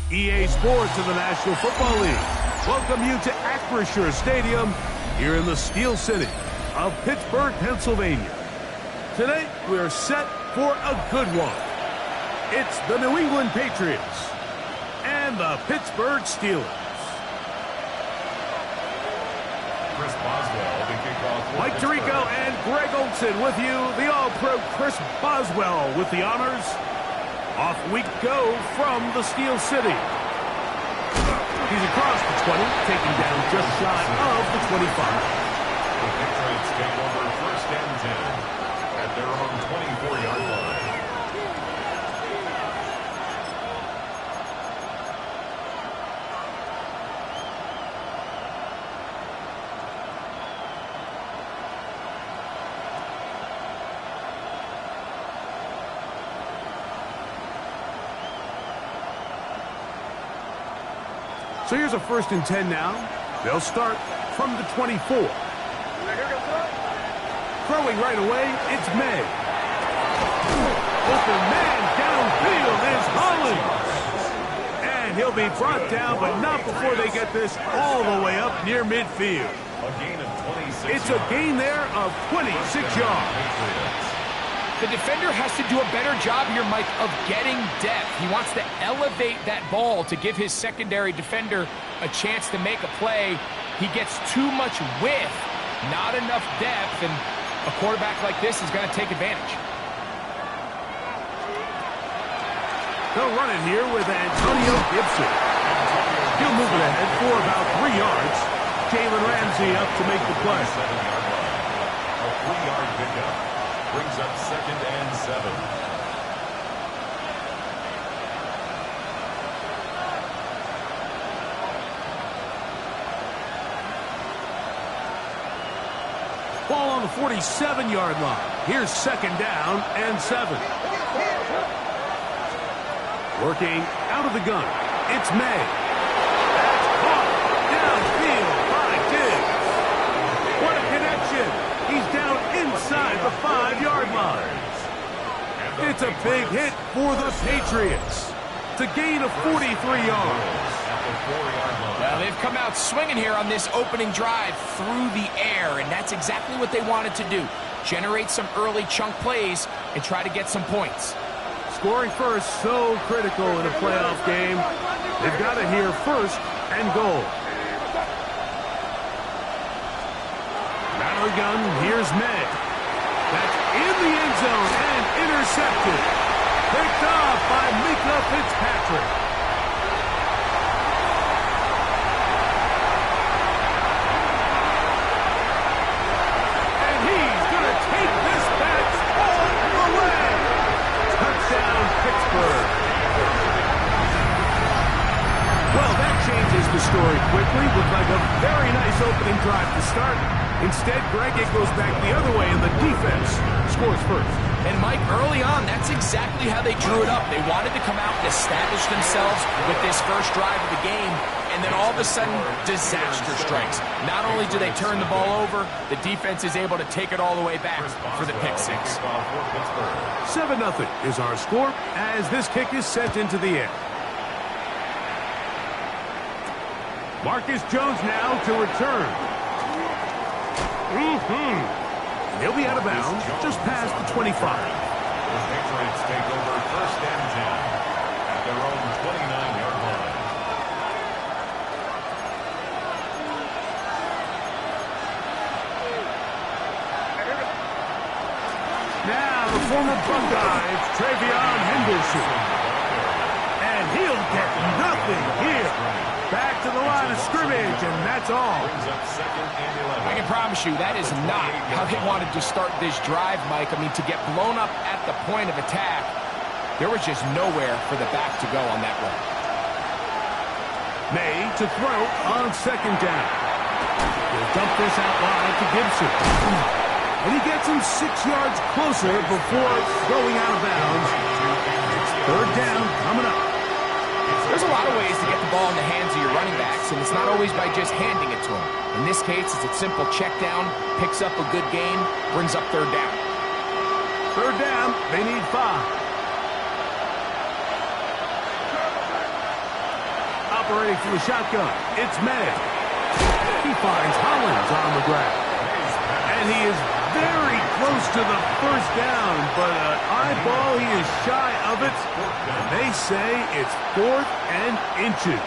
EA Sports of the National Football League welcome you to Acrisure Stadium here in the Steel City of Pittsburgh, Pennsylvania. Tonight, we're set for a good one. It's the New England Patriots and the Pittsburgh Steelers. Chris Boswell, the kickoff. Mike Tirico and Greg Olson with you. The All-Pro Chris Boswell with the honors. Off we go from the Steel City. He's across the 20, taking down just shy of the 25. The Patriots take over first and 10 at their own 24-yard line. So here's a first and 10 now. They'll start from the 24. Throwing right away, it's May. Open man downfield is Hollins. And he'll be brought down, but not before they get this all the way up near midfield. A gain of 26 It's a gain there of 26 yards. The defender has to do a better job here, Mike, of getting depth. He wants to elevate that ball to give his secondary defender a chance to make a play. He gets too much width, not enough depth, and a quarterback like this is going to take advantage. They'll run it here with Antonio Gibson. He'll move it ahead for about 3 yards. Jalen Ramsey up to make the play. 7-yard line. A 3-yard pickup. Brings up second and 7. Ball on the 47-yard line. Here's second down and 7. Working out of the gun. It's May. That's caught downfield by Diggs. What a connection. He's down inside the 5-yard line. It's a big hit for the Patriots. It's a gain of 43 yards. Well, they've come out swinging here on this opening drive through the air, and that's exactly what they wanted to do. Generate some early chunk plays and try to get some points. Scoring first, so critical in a playoff game. They've got to hear first and goal. Battle gun, here's May. That's in the end zone and intercepted. Picked off by Minkah Fitzpatrick. And he's going to take this back all the way. Touchdown, Pittsburgh. Well, that changes the story quickly. Looked like a very nice opening drive to start. Instead, Greg, it goes back the other way, and the defense scores first. And, Mike, early on, that's exactly how they drew it up. They wanted to come out and establish themselves with this first drive of the game, and then all of a sudden, disaster strikes. Not only do they turn the ball over, the defense is able to take it all the way back for the pick six. 7-0 is our score as this kick is sent into the air. Marcus Jones now to return. He'll be out of bounds just past the 25. The Patriots take over first and 10 at their own 29-yard line. Now the former Buckeye, Travion Henderson. And he'll get nothing here. Back to the line of scrimmage, and that's all. Brings up second and 11. I can promise you that is not how they wanted to start this drive, Mike. I mean, to get blown up at the point of attack, there was just nowhere for the back to go on that run. May to throw on second down. He'll dump this out wide to Gibson. And he gets him 6 yards closer before going out of bounds. It's third down coming up. There's a lot of ways to get the ball in the hands of your running backs, and it's not always by just handing it to them. In this case, it's a simple check down, picks up a good gain, brings up third down. Third down, they need 5. operating from the shotgun. It's May. He finds Hollins on the ground. And he is very close to the first down, but an eyeball, he is shy of it. And they say it's 4th and inches.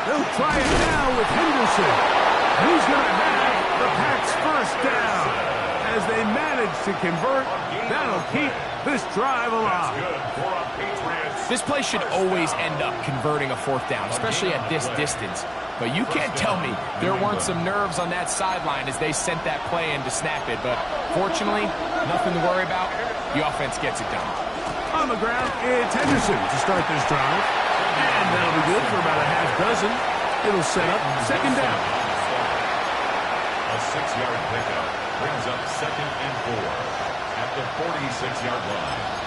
They'll try it now with Henderson. Who's going to have the Pats' first down? As they manage to convert, that'll keep this drive alive. This play should always end up converting a 4th down, especially at this distance. But you can't tell me there weren't some nerves on that sideline as they sent that play in to snap it. But fortunately, nothing to worry about. The offense gets it done. On the ground, it's Henderson to start this drive. And that'll be good for about a half dozen. It'll set up 2nd down. A 6-yard pickup brings up 2nd and 4 at the 46-yard line.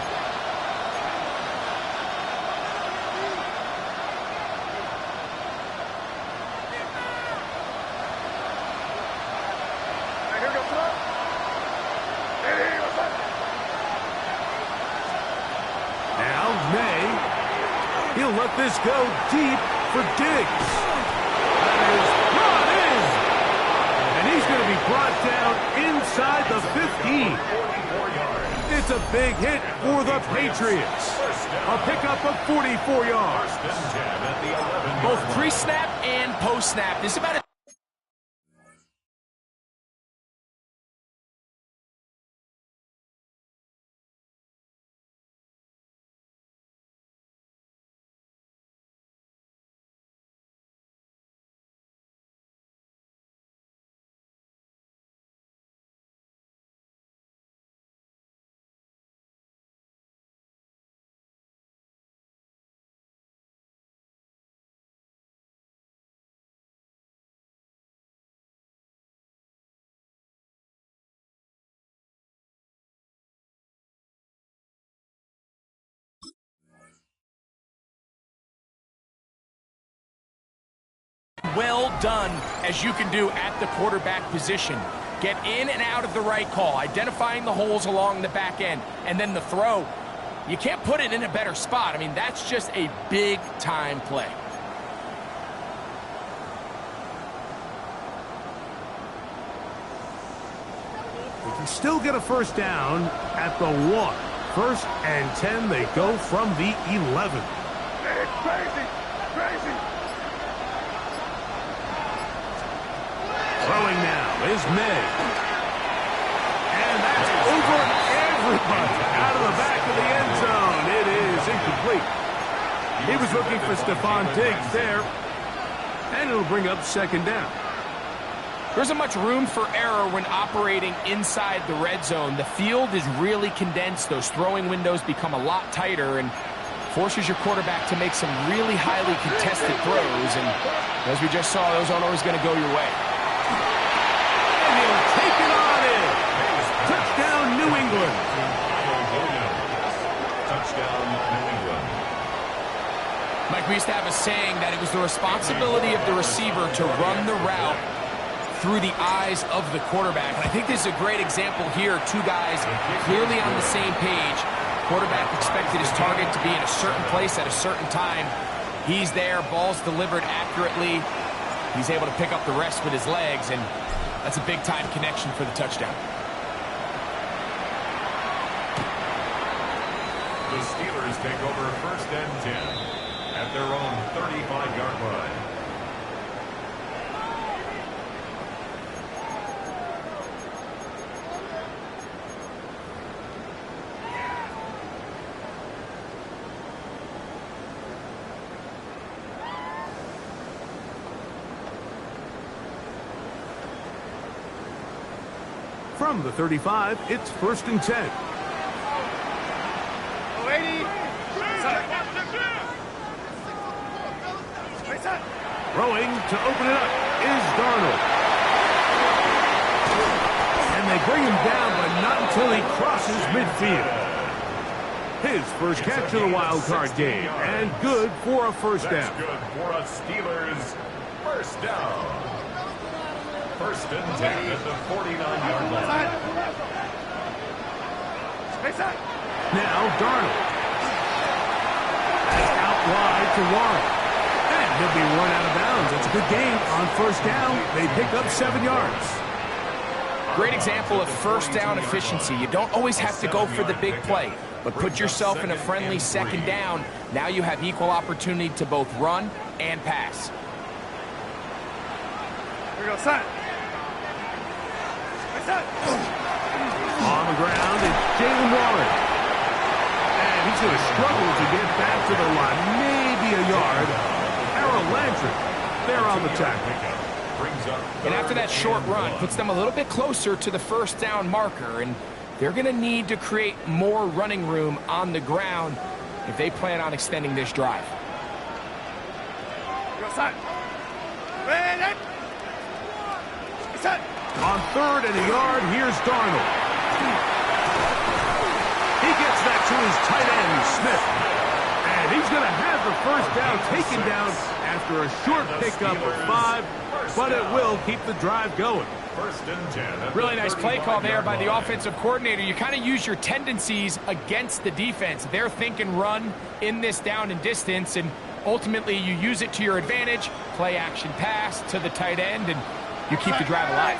Now May. He'll let this go deep for Diggs. That is brought in. And he's going to be brought down inside the 15. It's a big hit for the Patriots. A pickup of 44 yards. Both pre-snap and post-snap. This is about a well done as you can do at the quarterback position. Get in and out of the right call, identifying the holes along the back end, and then the throw. You can't put it in a better spot. I mean, that's just a big-time play. They can still get a first down at the 1. 1st and 10, they go from the 11. It's crazy! Crazy! Throwing now is May. And that's over everybody out of the back of the end zone. It is incomplete. He was looking for Stephon Diggs there. And it'll bring up 2nd down. There isn't much room for error when operating inside the red zone. The field is really condensed. Those throwing windows become a lot tighter and forces your quarterback to make some really highly contested throws. And as we just saw, those aren't always going to go your way. And he'll take it on in. Touchdown, New England. Touchdown, New England. Mike, we used to have a saying that it was the responsibility of the receiver to run the route through the eyes of the quarterback. And I think this is a great example here. Two guys clearly on the same page. Quarterback expected his target to be in a certain place at a certain time. He's there, ball's delivered accurately. He's able to pick up the rest with his legs, and that's a big-time connection for the touchdown. The Steelers take over 1st and 10 at their own 35-yard line. From the 35, it's 1st and 10. Throwing to open it up is Darnold. And they bring him down, but not until he crosses midfield. His first catch of the wild card game, and good for a first down. That's good for a Steelers First down. First and 10 at the 49-yard line. Now Darnold. That's out wide to Warren. And he'll be run out of bounds. It's a good game on first down. They pick up 7 yards. Great example of first down efficiency. You don't always have to go for the big play, but put yourself in a friendly second down. Now you have equal opportunity to both run and pass. Here we go, son. On the ground, it's Jaylen Warren. And he's going to struggle to get back to the line. Maybe a yard. Harold Landry, they're on the tackle. And after that short run, puts them a little bit closer to the first down marker. And they're going to need to create more running room on the ground if they plan on extending this drive. On third and a yard, here's Darnold. He gets that to his tight end, Smith. And he's going to have the first down taken down after a short pickup of 5, but it will keep the drive going. First and 10. Really nice play call there by the offensive coordinator. You kind of use your tendencies against the defense. They're thinking run in this down and distance, and ultimately you use it to your advantage. Play action pass to the tight end, and you keep the drive alive.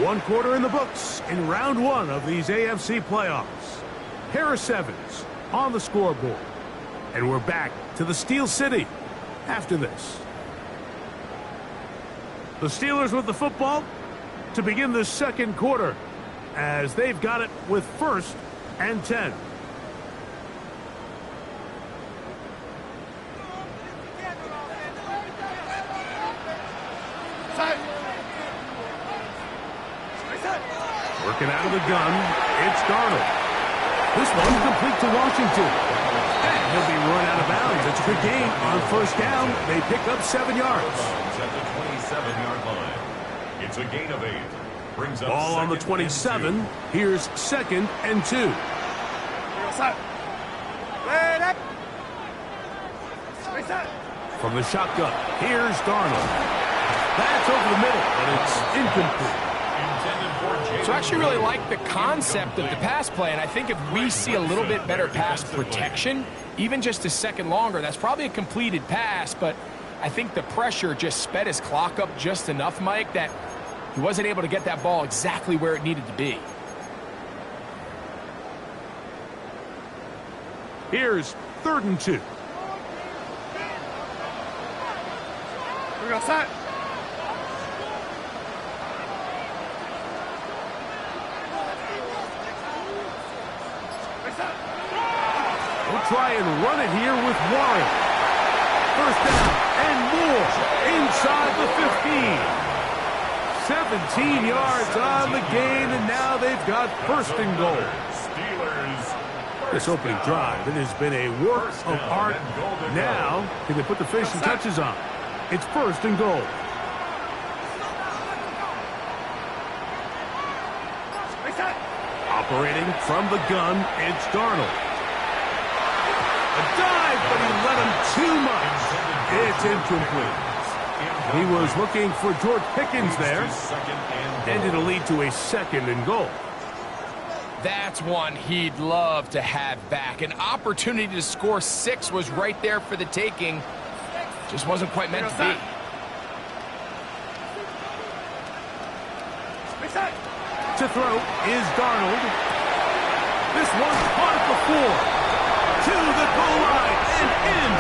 1 quarter in the books in round 1 of these AFC playoffs. Harris Evans on the scoreboard. And we're back to the Steel City after this. The Steelers with the football to begin the second quarter as they've got it with first and 10. Working out of the gun, it's Darnold. This one's complete to Washington. And he'll be run out of bounds. It's a good game on first down. They pick up 7 yards. At the 27-yard line. It's a gain of 8. Brings up ball on the 27. Here's second and 2. From the shotgun, here's Darnold. That's over the middle, but it's incomplete. So I actually really like the concept of the pass play, and I think if we see a little bit better pass protection, even just a second longer, that's probably a completed pass, but I think the pressure just sped his clock up just enough, Mike, that he wasn't able to get that ball exactly where it needed to be. Here's third and 2. Here we go, son. We'll try and run it here with Warren. First down and more inside the 15. 17 yards on the gain, and now they've got first and goal. This opening drive, it has been a work of art. Now, can they put the finishing touches on? It's first and goal. Operating from the gun, it's Darnold. A dive, but he let him too much. It's incomplete. He was looking for George Pickens there, and it'll lead to a second and goal. That's one he'd love to have back. An opportunity to score 6 was right there for the taking. Just wasn't quite meant to be. To throw is Darnold. This one's caught at the 4. To the goal line and in.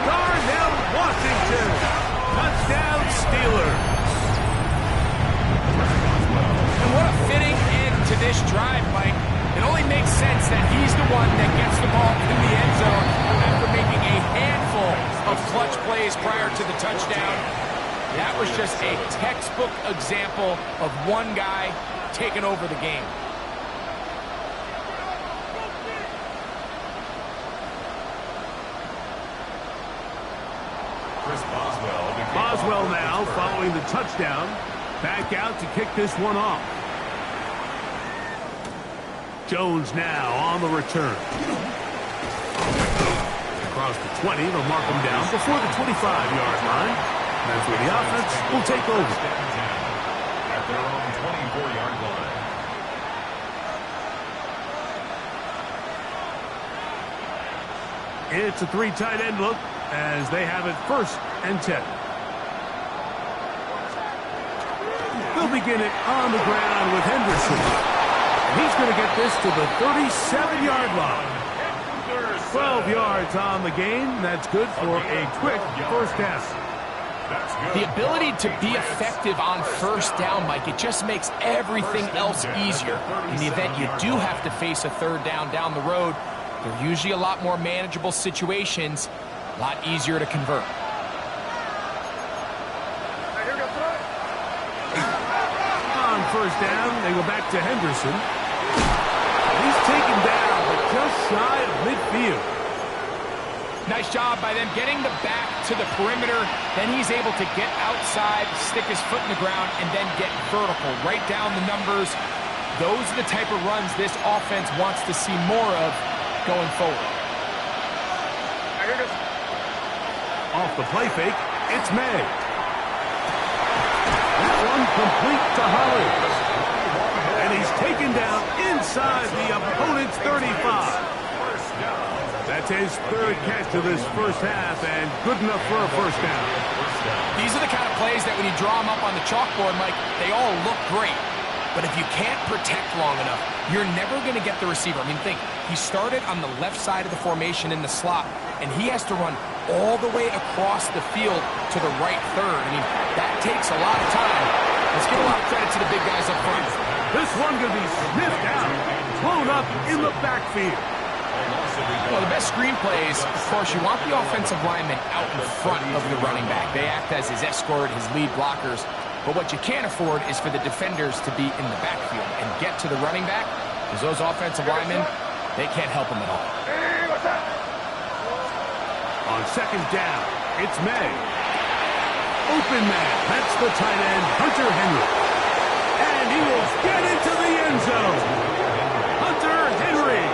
Darnell Washington. Touchdown Steelers. And what a fitting end to this drive, Mike. It only makes sense that he's the one that gets the ball in the end zone after making a handful of clutch plays prior to the touchdown. That was just a textbook example of one guy taking over the game. Boswell now following the touchdown. Back out to kick this one off. Jones now on the return. Across the 20, they'll mark him down before the 25-yard line. That's where the offense will take over. At their own 24-yard line. It's a 3 tight end look as they have it 1st and 10. They'll begin it on the ground with Henderson. And he's going to get this to the 37-yard line. 12 yards on the gain. That's good for a quick first down. The ability to be effective on first down, Mike, it just makes everything else easier. In the event you do have to face a third down the road, they're usually a lot more manageable situations, a lot easier to convert. On first down, they go back to Henderson. He's taken down, but just shy of midfield. Nice job by them getting the back to the perimeter. Then he's able to get outside, stick his foot in the ground, and then get vertical. Right down the numbers. Those are the type of runs this offense wants to see more of going forward. Off the play fake, it's May. That one complete to Holly. And he's taken down inside the opponent's 35. That's his 3rd catch of this first half, and good enough for a first down. These are the kind of plays that when you draw them up on the chalkboard, Mike, they all look great. But if you can't protect long enough, you're never going to get the receiver. I mean, think, he started on the left side of the formation in the slot, and he has to run all the way across the field to the right third. I mean, that takes a lot of time. Let's give a lot of credit to the big guys up front. This one going to be sniffed out, blown up in the backfield. Well, the best screenplays, of course, you want the offensive lineman out in front of the running back. They act as his escort, his lead blockers. But what you can't afford is for the defenders to be in the backfield and get to the running back, because those offensive linemen, they can't help him at all. On second down, it's May. Open man, that's the tight end, Hunter Henry. And he will get into the end zone. Hunter Henry.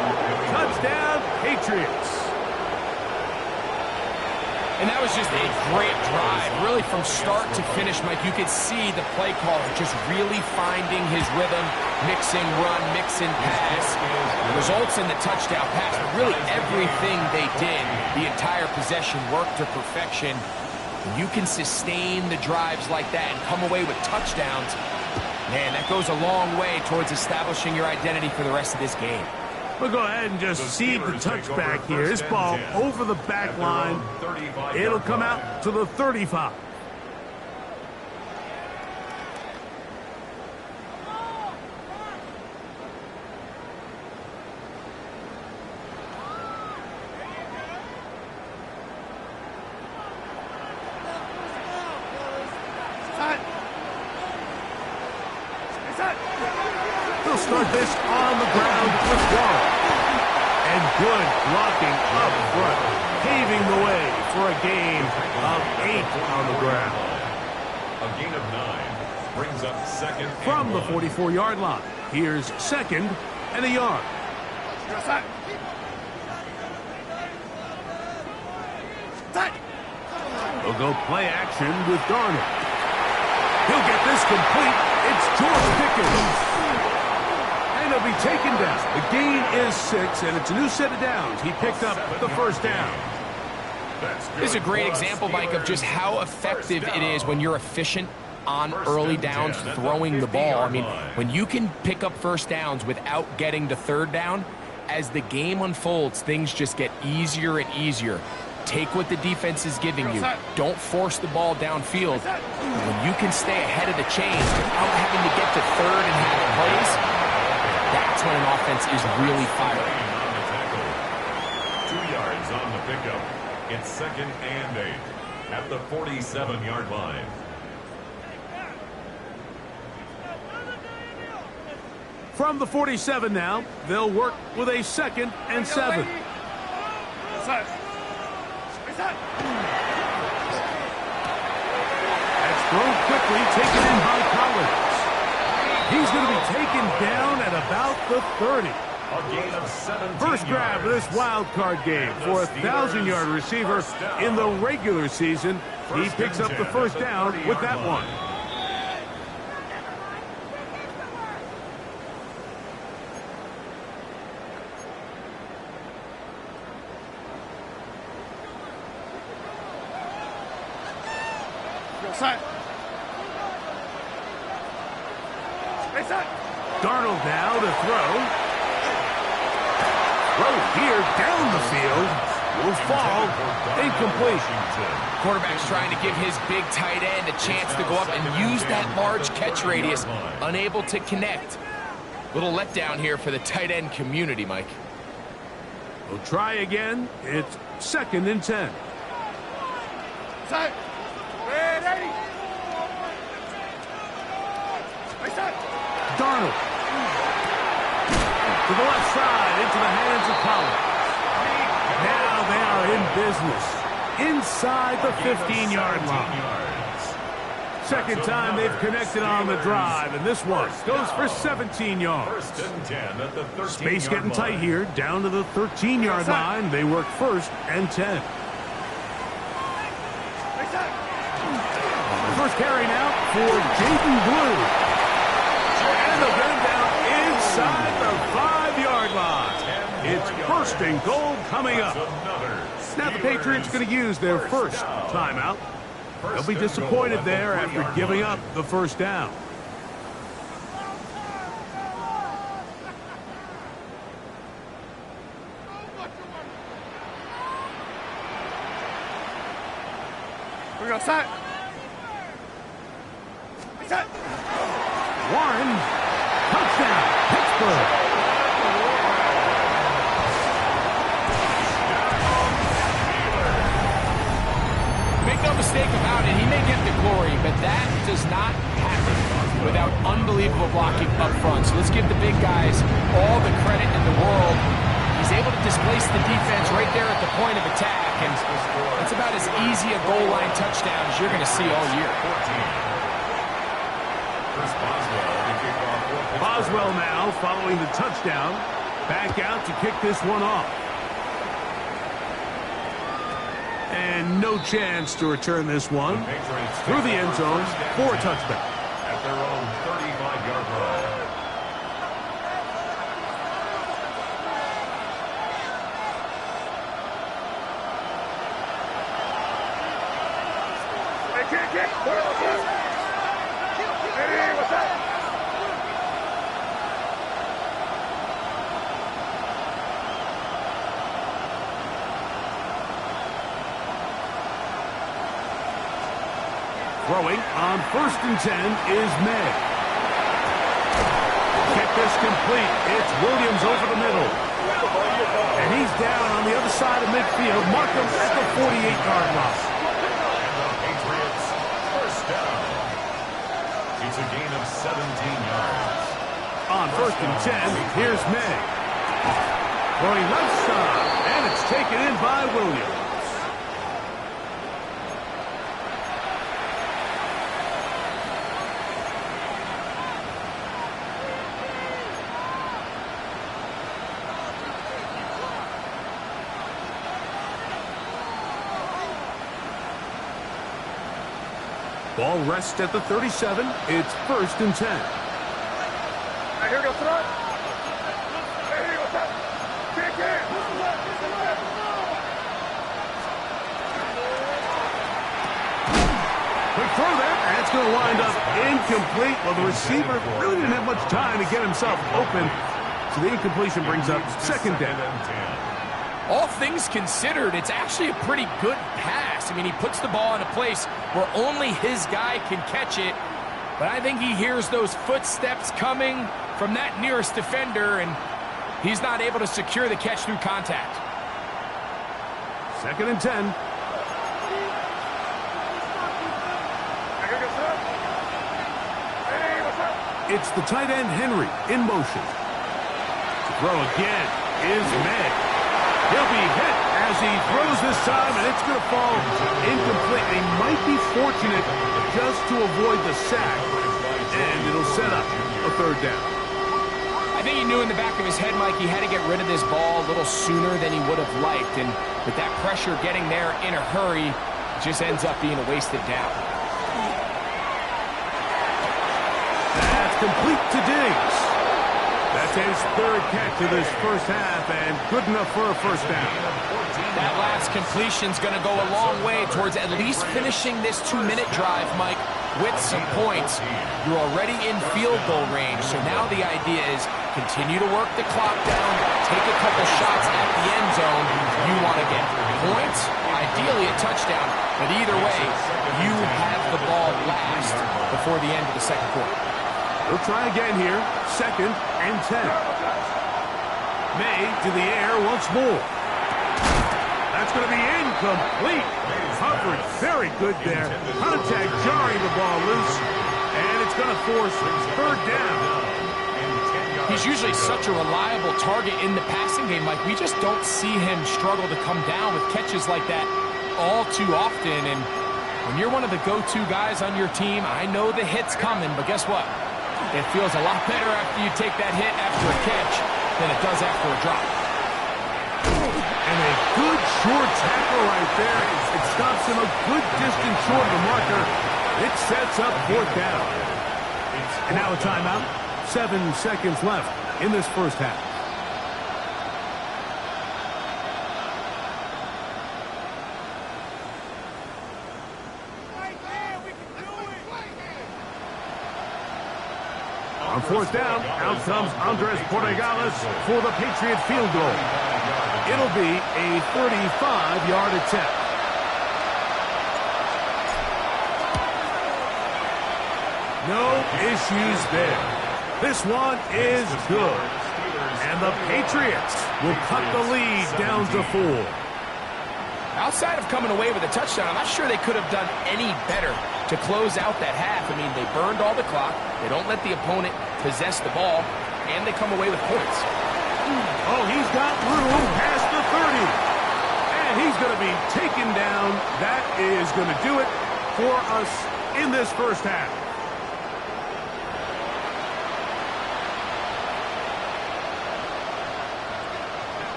Touchdown, Patriots. And that was just a great drive. Really, from start to finish, Mike, you could see the play caller just really finding his rhythm, mixing run, mixing pass. The results in the touchdown pass, but really everything they did, the entire possession worked to perfection. When you can sustain the drives like that and come away with touchdowns, man, that goes a long way towards establishing your identity for the rest of this game. We'll go ahead and just seed the touchback here. This ball over the back line. It'll come out to the 35. They'll start this on the ground with Warren. And good blocking up front, paving the way for a gain of 8 on the ground. A gain of 9 brings up 2nd and From the 1. 44-yard line, here's 2nd and a yard. They'll go play action with Darnold. He'll get this complete. It's George Pickens. And he'll be taken down. The gain is 6, and it's a new set of downs. He picked up the first down. This is a great example, Mike, of just how effective it is when you're efficient on early downs throwing the ball. I mean, when you can pick up first downs without getting to third down, as the game unfolds, things just get easier and easier. Take what the defense is giving you. Don't force the ball downfield. When you can stay ahead of the chain without having to get to third and have plays, that's when an offense is really firing. 2 yards on the pickup. It's 2nd and 8 at the 47-yard line. From the 47 now, they'll work with a 2nd and 7. That's thrown quickly, taken in by Collins. He's going to be taken down at about the 30. A gain of 17 First grab of this wild card game for a 1,000-yard receiver in the regular season. He picks up the first down with that one. Darnold now to throw. Throw here down the field. Will fall. Incomplete. Quarterback's trying to give his big tight end a chance to go up and use that large catch radius. Unable to connect. Little letdown here for the tight end community, Mike. We'll try again. It's 2nd and 10. Set. Ready. Darnold. To the left side, into the hands of Collins. Now they are in business. Inside the 15-yard line. Second time they've connected on the drive, and this one goes for 17 yards. First and 10 at the 13-yard Space getting line. tight here, down to the 13-yard line. They work 1st and 10. First carry now for Jaden Blue. And they'll get him down inside the 5-yard line. It's 1st and goal coming up. Now the Patriots going to use their first timeout. They'll be disappointed there after giving up the first down. We're going to set. Set. Warren, touchdown, Pittsburgh. Make no mistake about it, he may get the glory, but that does not happen without unbelievable blocking up front. So let's give the big guys all the credit in the world. He's able to displace the defense right there at the point of attack, and it's about as easy a goal line touchdown as you're going to see all year. Boswell now following the touchdown. Back out to kick this one off. And no chance to return this one through the end zone for a touchdown. At their own 35-yard line. Hey, what's up? Throwing on 1st and 10 is May. Get this complete. It's Williams over the middle. And he's down on the other side of midfield. Mark him at the 48-yard line. And the Patriots first down. It's a gain of 17 yards. On 1st and 10, here's May. Throwing left side, and it's taken in by Williams. Ball rests at the 37. It's 1st and 10. Hey, here we go, front. Hey, what's up? Kick in. Quick throw there. That's going to wind up incomplete. Well, the receiver really didn't have much time to get himself open. So the incompletion brings up 2nd down. All things considered, it's actually a pretty good pass. I mean, he puts the ball in a place where only his guy can catch it. But I think he hears those footsteps coming from that nearest defender, and he's not able to secure the catch through contact. 2nd and 10. Hey, here we go, son. Hey, what's up? It's the tight end Henry in motion. To throw again is May. He'll be hit as he throws this time, and it's going to fall incomplete. He might be fortunate just to avoid the sack, and it'll set up a 3rd down. I I think he knew in the back of his head, Mike, he had to get rid of this ball a little sooner than he would have liked. And with that pressure getting there in a hurry, it just ends up being a wasted down. That's complete to Diggs. That's his third catch of this first half, and good enough for a first down. That last completion's going to go a long way towards at least finishing this 2-minute drive, Mike, with some points. You're already in field goal range, so now the idea is continue to work the clock down, take a couple shots at the end zone. You want to get points, ideally a touchdown, but either way, you have the ball last before the end of the second quarter. We'll try again here. 2nd and 10. May to the air once more. That's going to be incomplete. Coverage very good there. Contact jarring the ball loose. And it's going to force 3rd down. He's usually such a reliable target in the passing game, Mike. We just don't see him struggle to come down with catches like that all too often. And when you're one of the go-to guys on your team, I know the hit's coming, but guess what? It feels a lot better after you take that hit after a catch than it does after a drop. And a good short tackle right there. It stops him a good distance short of the marker. It sets up 4th down. And now a timeout. 7 seconds left in this first half. On 4th down, out comes Andres Portegales for the Patriot field goal. It'll be a 35-yard attempt. No issues there. This one is good. And the Patriots will cut the lead down to 4. Outside of coming away with a touchdown, I'm not sure they could have done any better to close out that half. I mean, they burned all the clock. They don't let the opponent possess the ball, and they come away with points. Oh, he's got room past the 30. And he's going to be taken down. That is going to do it for us in this first half.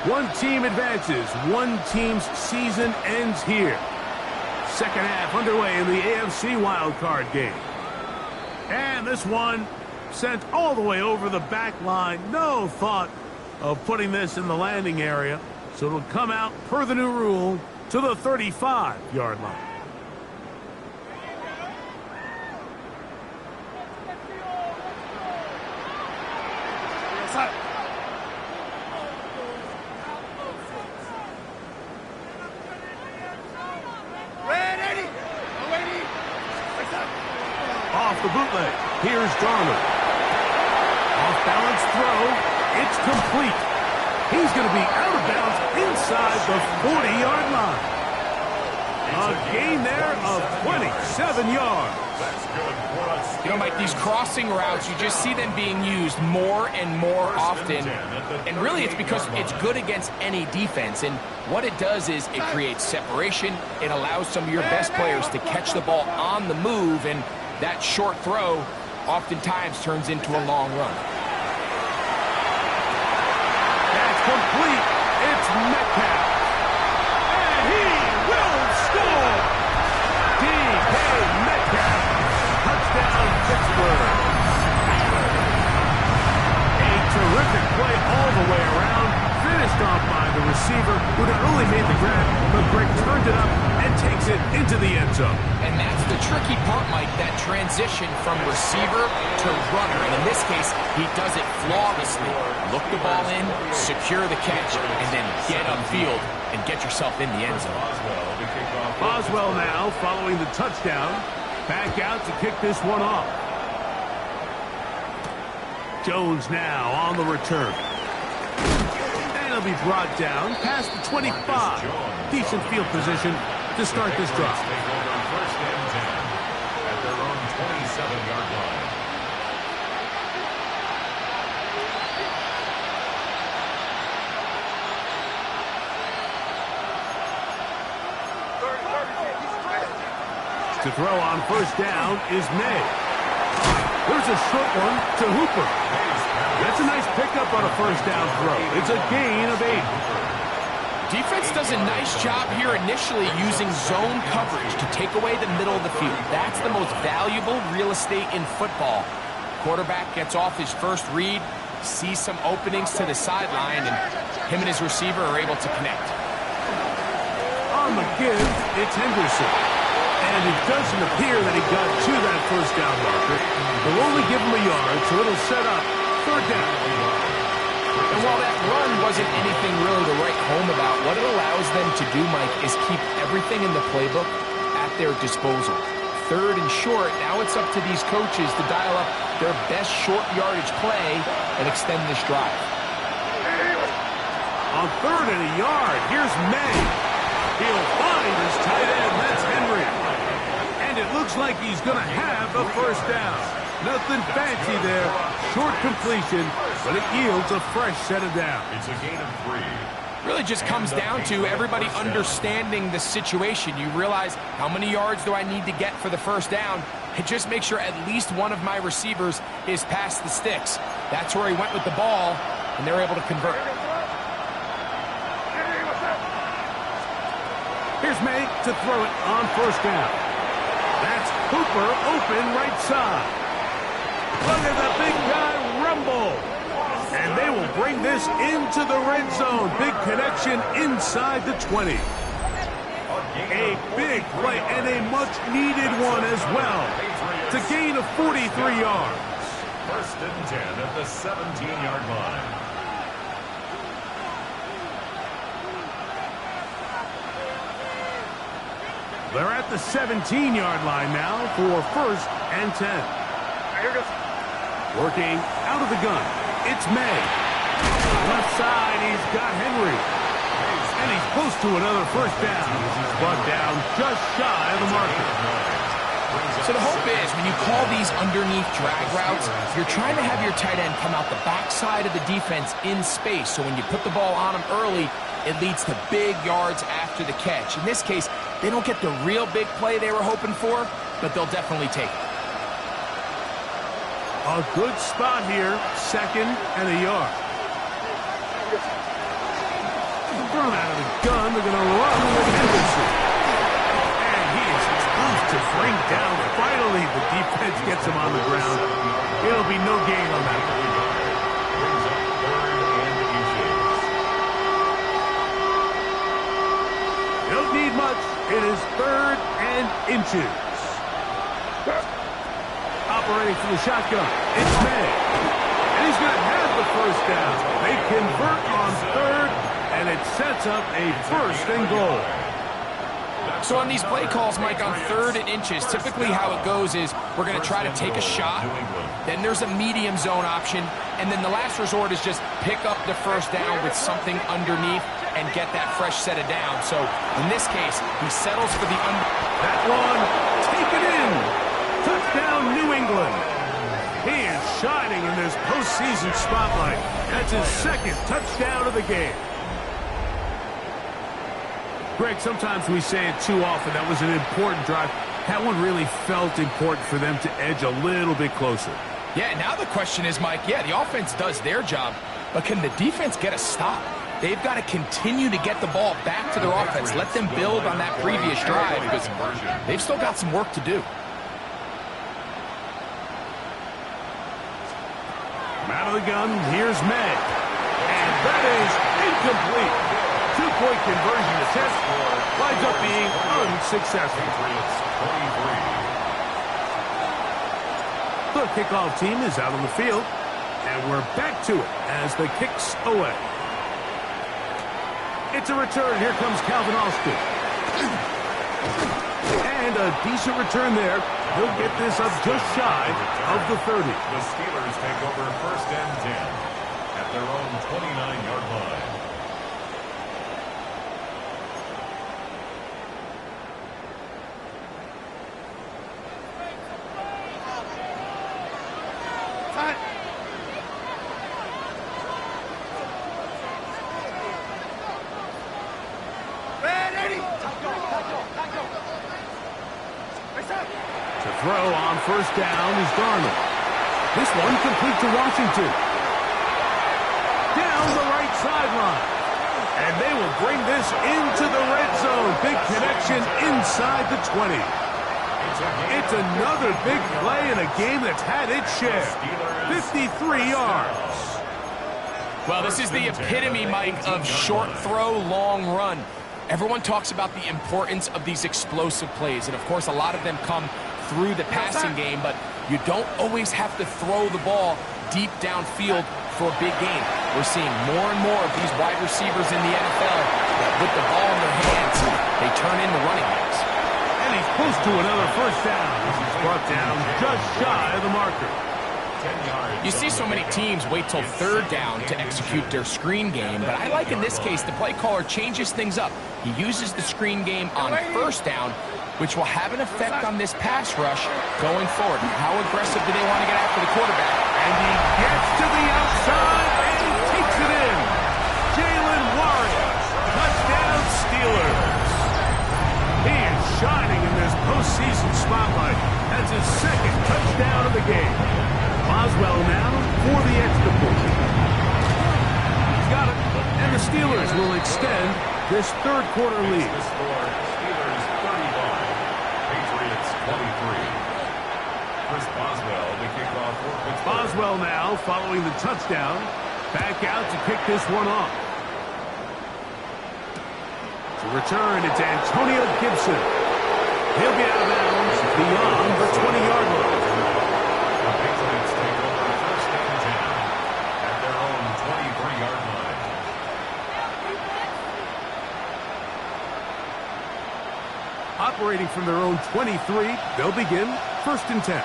One team advances. One team's season ends here. Second half underway in the AFC wildcard game. And this one sent all the way over the back line. No thought of putting this in the landing area. So it'll come out, per the new rule, to the 35-yard line. Off the bootleg. Here's Darnold. Off-balance throw. It's complete. He's going to be out of bounds inside the 40-yard line. A gain there of 27 yards. You know, Mike, these crossing routes, you just see them being used more and more often. And really, it's because it's good against any defense. And what it does is it creates separation. It allows some of your best players to catch the ball on the move. And that short throw oftentimes turns into a long run. That's complete. It's Metcalf. And he will score. D.K. Metcalf. Touchdown, Pittsburgh. A terrific play all the way around. Finished off by the receiver, who not only made the grab, but Greg turned it up and takes it into the end zone. And that's the tricky part, Mike, that transition from receiver to runner. And in this case, he does it flawlessly. Look the ball in, secure the catch, and then get upfield and get yourself in the end zone. Boswell now following the touchdown. Back out to kick this one off. Jones now on the return. And he'll be brought down past the 25. Decent field position to start this drive. First and 10 at their own 27-yard line. To throw on first down is May. There's a short one to Hooper. That's a nice pickup on a first down throw. It's a gain of 8. Defense does a nice job here initially using zone coverage to take away the middle of the field. That's the most valuable real estate in football. Quarterback gets off his first read, sees some openings to the sideline, and him and his receiver are able to connect. On the give, it's Henderson. And it doesn't appear that he got to that first down marker. They'll only give him a yard, so it'll set up third down. And while that run wasn't anything really to write home about, what it allows them to do, Mike, is keep everything in the playbook at their disposal. Third and short, now it's up to these coaches to dial up their best short yardage play and extend this drive. On third and a yard, here's May. He'll find his tight end, that's Henry. And it looks like he's going to have a first down. Nothing fancy there. Short completion, but it yields a fresh set of downs. It's a gain of 3. Really just comes down to everybody understanding the situation. You realize, how many yards do I need to get for the first down? And just make sure at least one of my receivers is past the sticks. That's where he went with the ball, and they're able to convert. Here's May to throw it on first down. That's Hooper open right side. Look at the big guy rumble. And they will bring this into the red zone. Big connection inside the 20. A big play and a much-needed one as well. To gain of 43 yards. First and 10 at the 17-yard line. They're at the 17-yard line now for first and 10. Working out of the gun, it's May. Left side, he's got Henry. And he's close to another first down. Brought down just shy of the marker. So the hope is, when you call these underneath drag routes, you're trying to have your tight end come out the backside of the defense in space. So when you put the ball on him early, it leads to big yards after the catch. In this case, they don't get the real big play they were hoping for, but they'll definitely take it. A good spot here, second and a yard. Thrown out of the gun, they're going to run with Henderson. And he is tough to bring down. Finally, the defense gets him on the ground. It'll be no gain on that one. Brings up third and inches. Don't need much. It is third and inches. Operating from the shotgun, it's May. And he's going to have the first down. They convert on third, and it sets up a first and goal. So on these play calls, Mike, on third and inches, typically how it goes is we're going to try to take a shot, then there's a medium zone option, and then the last resort is just pick up the first down with something underneath and get that fresh set of downs. So in this case, he settles for the under. That one, taken in. Touchdown, New England. He is shining in this postseason spotlight. That's his second touchdown of the game. Greg, sometimes we say it too often. That was an important drive. That one really felt important for them to edge a little bit closer. Yeah, now the question is, Mike, yeah, the offense does their job, but can the defense get a stop? They've got to continue to get the ball back to their offense. Let them build on that previous drive because they've still got some work to do. Out of the gun, here's May. And that is incomplete. Two-point conversion attempt winds up being unsuccessful. The kickoff team is out on the field, and we're back to it as the kick's away. It's a return. Here comes Calvin Austin. And a decent return there. He'll get this up just shy of the 30. The Steelers take over first and 10 at their own 29-yard line. To throw on first down is Darnold. This one complete to Washington. Down the right sideline. And they will bring this into the red zone. Big connection inside the 20. It's another big play in a game that's had its share. 53 yards. Well, this is the epitome, Mike, of short throw, long run. Everyone talks about the importance of these explosive plays, and of course a lot of them come through the passing game, but you don't always have to throw the ball deep downfield for a big game. We're seeing more and more of these wide receivers in the NFL that with the ball in their hands, they turn into running backs. And he's close to another first down. He's brought down just shy of the marker. You see so many teams wait till third down to execute their screen game, but I like in this case the play caller changes things up. He uses the screen game on first down, which will have an effect on this pass rush going forward. How aggressive do they want to get after the quarterback? And he gets to the outside and takes it in. Jalen Warren, touchdown Steelers. He is shining in this postseason spotlight. That's his second touchdown of the game. Boswell now for the extra point. He's got it, and the Steelers will extend this third quarter lead. Steelers 31, Patriots 23. Chris Boswell, the kickoff for Pittsburgh. Boswell now following the touchdown. Back out to kick this one off. To return, it's Antonio Gibson. He'll be out of bounds beyond the 20-yard line. The Patriots take over first and 10 at their own 23-yard line. Operating from their own 23, they'll begin first and 10.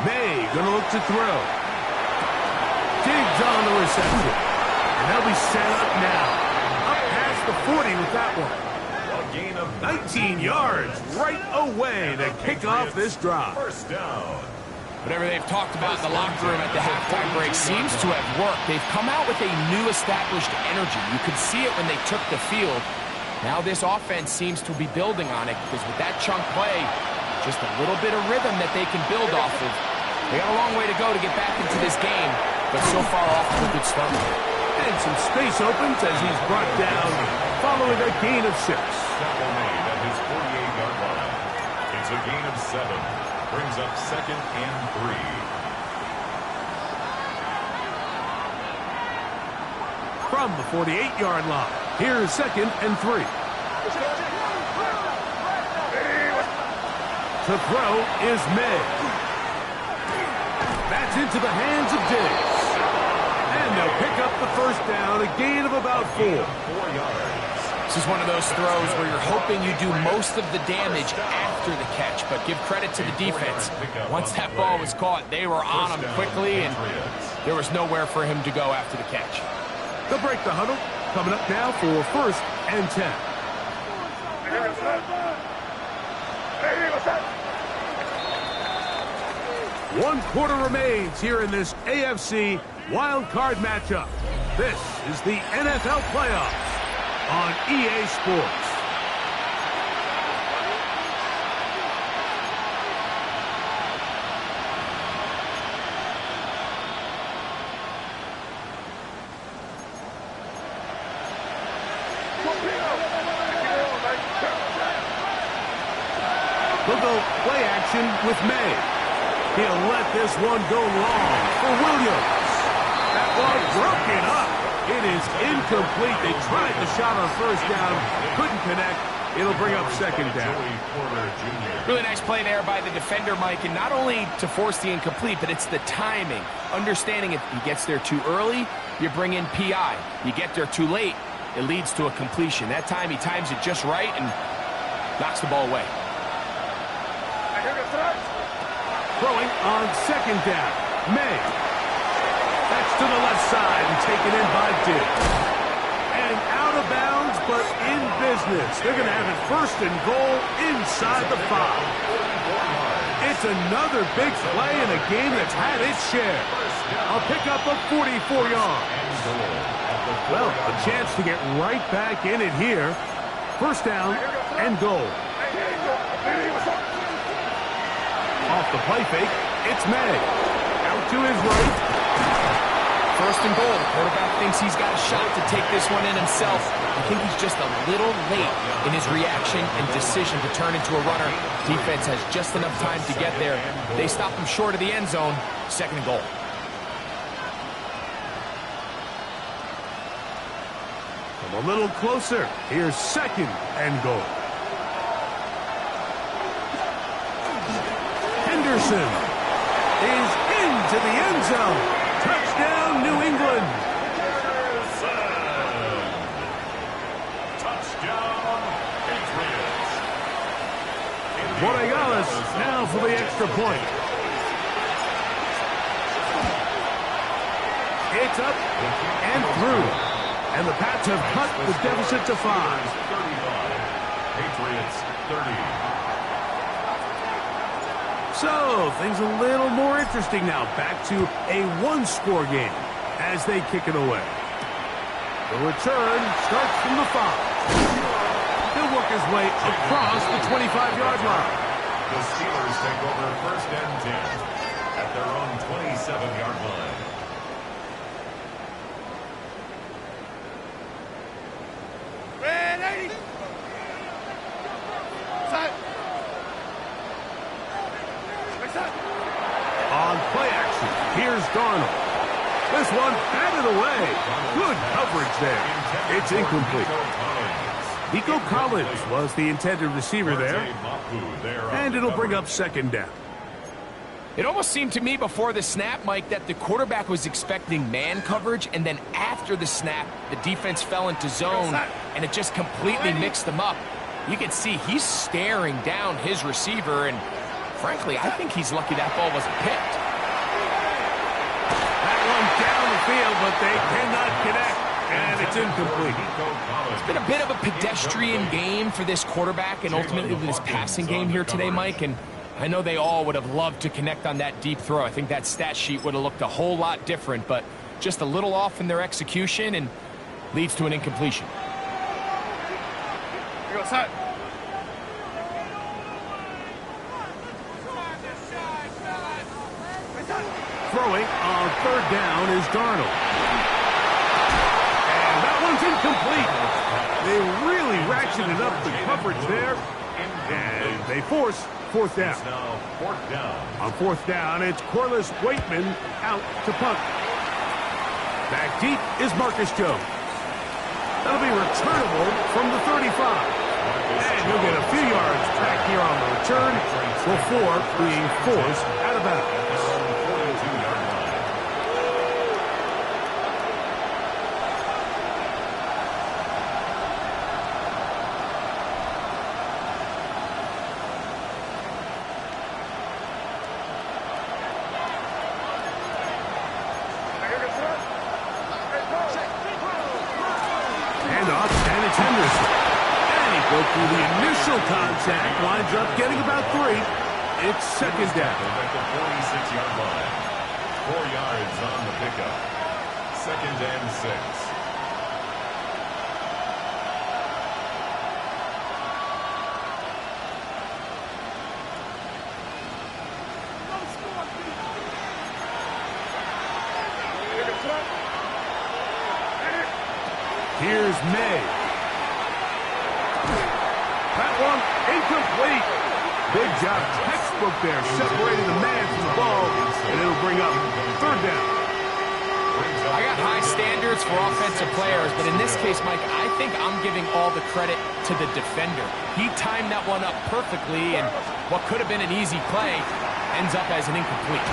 May gonna look to throw. Diggs on the reception. And they'll be set up now. Up past the 40 with that one. A gain of 19 yards right away to kick off this drive. First down. Whatever they've talked about in the locker room at the halftime break seems to have worked. They've come out with a new established energy. You could see it when they took the field. Now this offense seems to be building on it because with that chunk play, just a little bit of rhythm that they can build off of. They got a long way to go to get back into this game, but so far off to a good start. And some space opens as he's brought down following a gain of 6. Tackle made at his 48-yard line. It's a gain of 7. Brings up second and 3. From the 48-yard line, here's second and 3. To throw is May. That's into the hands of Diggs. And they'll pick up the first down, a gain of about 4. 4 yards. This is one of those throws where you're hoping you do most of the damage after the catch, but give credit to the defense. Once that ball was caught, they were on him quickly, and there was nowhere for him to go after the catch. They'll break the huddle. Coming up now for first and 10. One quarter remains here in this AFC wild card matchup. This is the NFL playoffs on EA Sports. They'll go play action with May. He'll let this one go long for Williams. That ball broken up. It is incomplete. They tried the shot on first down. Couldn't connect. It'll bring up second down. Really nice play there by the defender, Mike, and not only to force the incomplete, but it's the timing. Understanding if he gets there too early, you bring in PI. You get there too late, it leads to a completion. That time he times it just right and knocks the ball away. Throwing on second down. May. That's to the left side and taken in by Diggs. And out of bounds, but in business. They're going to have it first and goal inside the 5. It's another big play in a game that's had its share. I'll pick up a 44 yards. Well, a chance to get right back in it here. First down and goal. Off the play fake, it's May. Out to his right. First and goal. The quarterback thinks he's got a shot to take this one in himself. I think he's just a little late in his reaction and decision to turn into a runner. Defense has just enough time to get there. They stop him short of the end zone. Second and goal. Come a little closer. Here's second and goal. Henderson is into the end zone. Touchdown, New England. Touchdown, Patriots. Borregales now for the extra point. It's up and through. And the Pats have cut the deficit to 5. 35. Patriots 30. So, things a little more interesting now. Back to a one-score game as they kick it away. The return starts from the 5. He'll work his way across the 25-yard line. The Steelers take over first and 10 at their own 27-yard line. Ready? Set. On play action, here's Darnold. This one batted away. Good coverage there. It's incomplete. Nico Collins was the intended receiver there. And it'll bring up second down. It almost seemed to me before the snap, Mike, that the quarterback was expecting man coverage, and then after the snap, the defense fell into zone, and it just completely mixed them up. You can see he's staring down his receiver, and frankly, I think he's lucky that ball wasn't picked. That one down the field, but they cannot connect, and it's incomplete. It's been a bit of a pedestrian game for this quarterback and ultimately this passing game here today, Mike, and I know they all would have loved to connect on that deep throw. I think that stat sheet would have looked a whole lot different, but just a little off in their execution and leads to an incompletion. Here goes set. Throwing on third down is Darnold. And that one's incomplete. They really ratcheted up the coverage there. And they force fourth down. Now fourth down. On fourth down, it's Corliss Waitman out to punt. Back deep is Marcus Jones. That'll be returnable from the 35. And he'll get a few yards back here on the return before being forced out of bounds. Henderson. And he broke through the initial contact, winds up getting about 3. It's second down. At the 46-yard line. 4 yards on the pickup. Second and 6. Here's May. That one incomplete. Big job, textbook there, separating the man from the ball, and it'll bring up third down. I got high standards for offensive players, but in this case, Mike, I think I'm giving all the credit to the defender. He timed that one up perfectly, and what could have been an easy play ends up as an incomplete.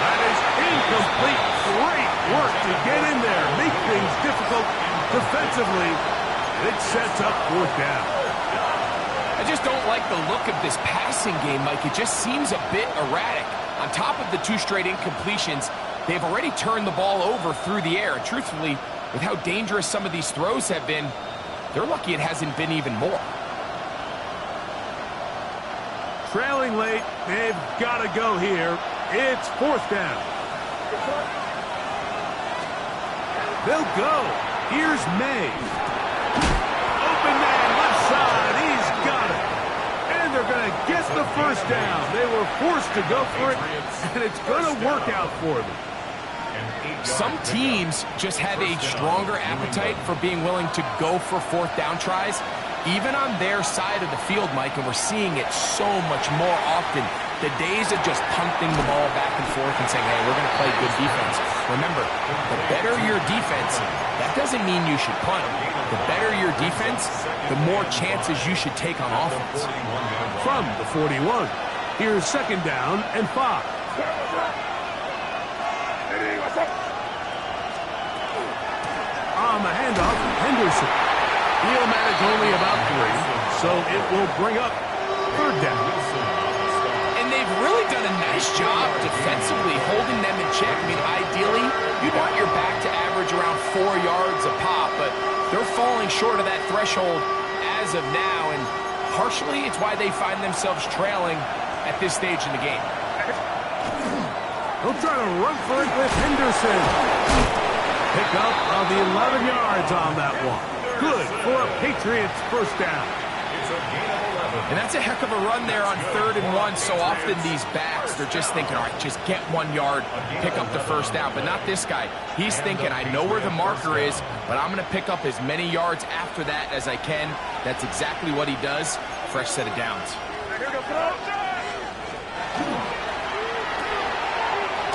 That is incomplete. Great work to get in there, make things difficult defensively. It sets up fourth down. I just don't like the look of this passing game, Mike. It just seems a bit erratic. On top of the 2 straight incompletions, they've already turned the ball over through the air. And truthfully, with how dangerous some of these throws have been, they're lucky it hasn't been even more. Trailing late, they've got to go here. It's fourth down. They'll go. Here's May. Open man, left down. They were forced to go for it, and it's going to work out for them. Some teams just have a stronger appetite for being willing to go for fourth down tries, even on their side of the field, Mike, and we're seeing it so much more often. The days of just punting the ball back and forth and saying, hey, we're going to play good defense. Remember, the better your defense, that doesn't mean you should punt. The better your defense, the more chances you should take on offense. From the 41, here's second down and 5. On the handoff, Henderson. He'll manage only about 3, so it will bring up third down. And they've really done a nice job defensively holding them in check. I mean, ideally, you'd want your back to average around 4 yards a pop, but they're falling short of that threshold as of now, and partially it's why they find themselves trailing at this stage in the game. He'll try to run for it with Henderson. Pick up of the 11 yards on that one. Good for a Patriots first down. And that's a heck of a run there on 3rd and 1. So often these backs, they're just thinking, all right, just get 1 yard, pick up the first down. But not this guy. He's thinking, I know where the marker is, but I'm going to pick up as many yards after that as I can. That's exactly what he does. Fresh set of downs.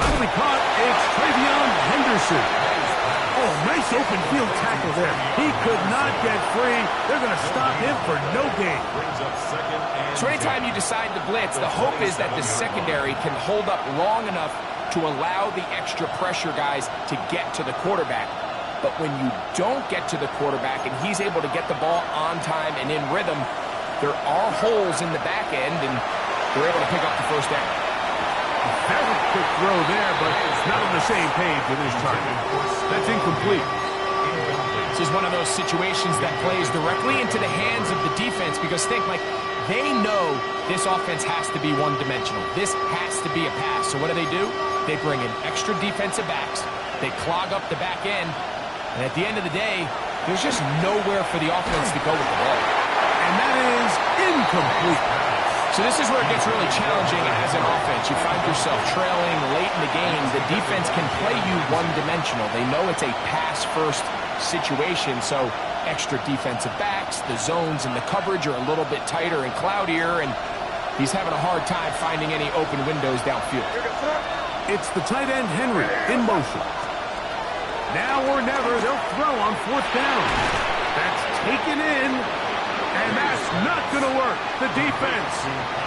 Finally caught, it's Travion Henderson. Oh, nice open field tackle there. He could not get free. They're going to stop him for no gain. So anytime you decide to blitz, the hope is that the secondary can hold up long enough to allow the extra pressure guys to get to the quarterback. But when you don't get to the quarterback and he's able to get the ball on time and in rhythm, there are holes in the back end, and they're able to pick up the first down. That was a quick throw there, but it's not on the same page with his target. That's incomplete. This is one of those situations that plays directly into the hands of the defense, because think, like, they know this offense has to be one-dimensional. This has to be a pass. So what do? They bring in extra defensive backs. They clog up the back end. And at the end of the day, there's just nowhere for the offense to go with the ball. And that is incomplete. So this is where it gets really challenging as an offense. You find yourself trailing late in the game. The defense can play you one-dimensional. They know it's a pass-first situation, so extra defensive backs, the zones and the coverage are a little bit tighter and cloudier, and he's having a hard time finding any open windows downfield. It's the tight end Henry in motion. Now or never, they'll throw on 4th down. That's taken in. And that's not going to work. The defense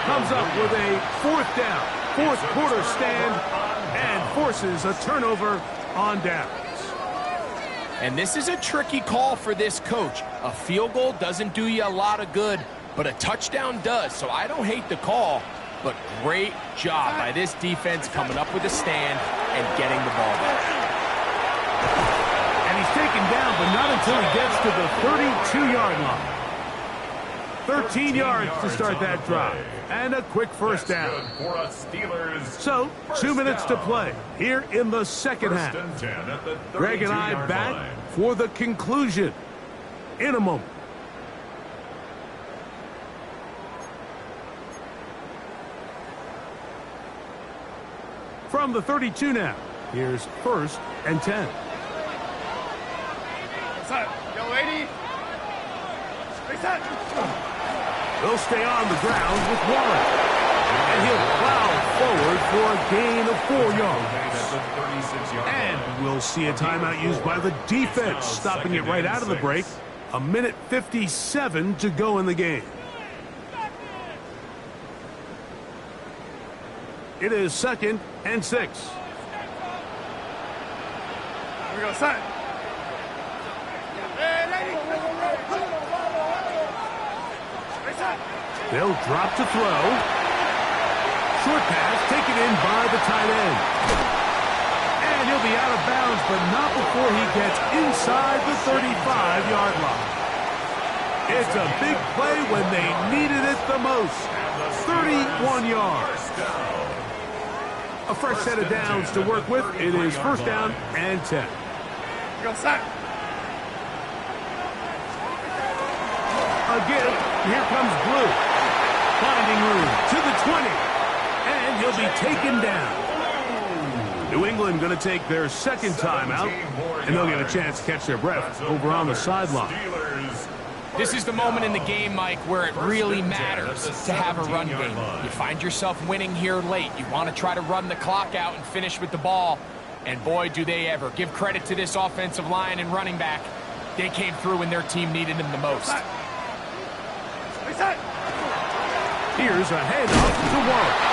comes up with a 4th down, 4th quarter stand, and forces a turnover on downs. And this is a tricky call for this coach. A field goal doesn't do you a lot of good, but a touchdown does. So I don't hate the call, but great job by this defense coming up with a stand and getting the ball back. And he's taken down, but not until he gets to the 32-yard line. 13 yards to start that drive, and a quick first down. So, 2 minutes to play here in the second half. Greg and I back for the conclusion in a moment. From the 32 now, here's 1st and 10. Yo, lady. He'll stay on the ground with Warren. And he'll plow forward for a gain of 4 yards. And we'll see a timeout used by the defense, stopping it right out of the break. 1:57 to go in the game. It is 2nd and 6. Here we go, son. Hey, lady. They'll drop to throw. Short pass taken in by the tight end. And he'll be out of bounds, but not before he gets inside the 35-yard line. It's a big play when they needed it the most. 31 yards. A fresh set of downs to work with. It is 1st down and 10. Go, son. Again, here comes Blue. finding room to the 20. And he'll be taken down. New England going to take their second timeout, and they'll get a chance to catch their breath over on the sideline. This is the moment in the game, Mike, where it really matters to have a run game. You find yourself winning here late. You want to try to run the clock out and finish with the ball. And boy, do they ever. Give credit to this offensive line and running back. They came through when their team needed them the most. Here's a handoff to Warren.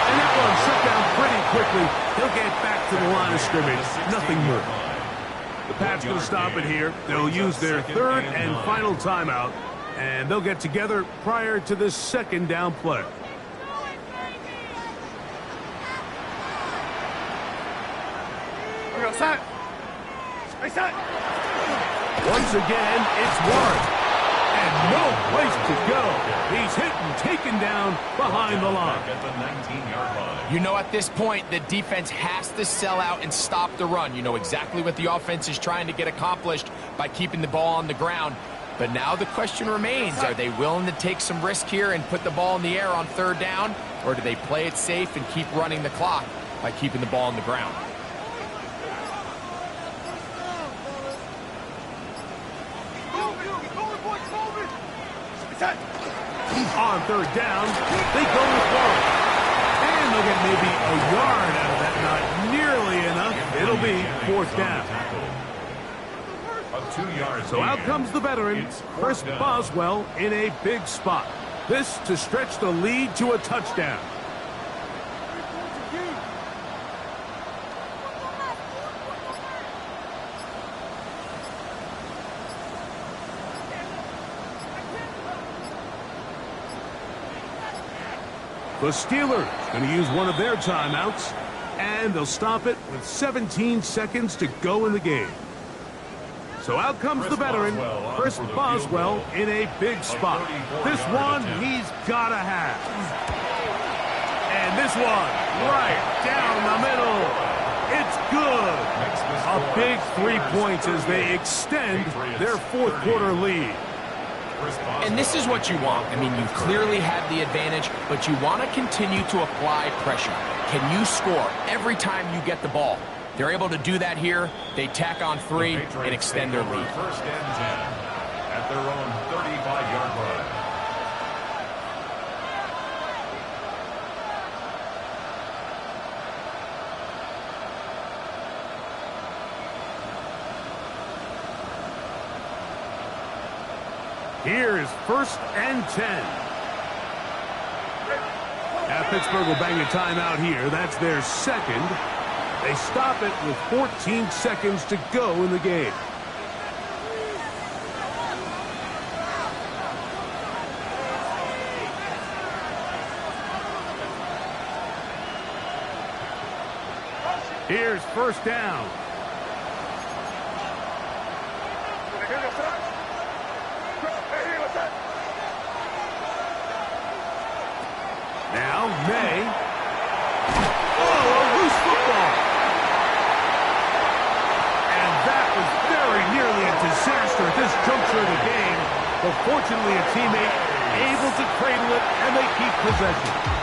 And that one shut down pretty quickly. He'll get back to the line of scrimmage. Nothing more. The Pats going to stop it here. They'll use their third and final timeout, and they'll get together prior to this second down play. Once again, it's Warren. And no place to go. He's hit and taken down behind the line. At the 19-yard line. You know, at this point, the defense has to sell out and stop the run. You know exactly what the offense is trying to get accomplished by keeping the ball on the ground. But now the question remains, are they willing to take some risk here and put the ball in the air on third down? Or do they play it safe and keep running the clock by keeping the ball on the ground? On third down, they go with Warren. And they'll get maybe a yard out of that. Not nearly enough. It'll be fourth down. So out comes the veteran, Chris Boswell, in a big spot. This to stretch the lead to a touchdown. The Steelers going to use one of their timeouts, and they'll stop it with 17 seconds to go in the game. So out comes the veteran, Chris Boswell, in a big spot. This one he's got to have. And this one right down the middle. It's good. A big 3 points as they extend their fourth quarter lead. And this is what you want. I mean, you clearly have the advantage, but you want to continue to apply pressure. Can you score every time you get the ball? They're able to do that here. They tack on 3 and extend their lead. First and 10 at their own 35-yard line. Here's first and 10. Now Pittsburgh will bang a timeout here. That's their second. They stop it with 14 seconds to go in the game. Here's first down. Now, May. Oh, a loose football. And that was very nearly a disaster at this juncture of the game. But fortunately, a teammate able to cradle it, and they keep possession.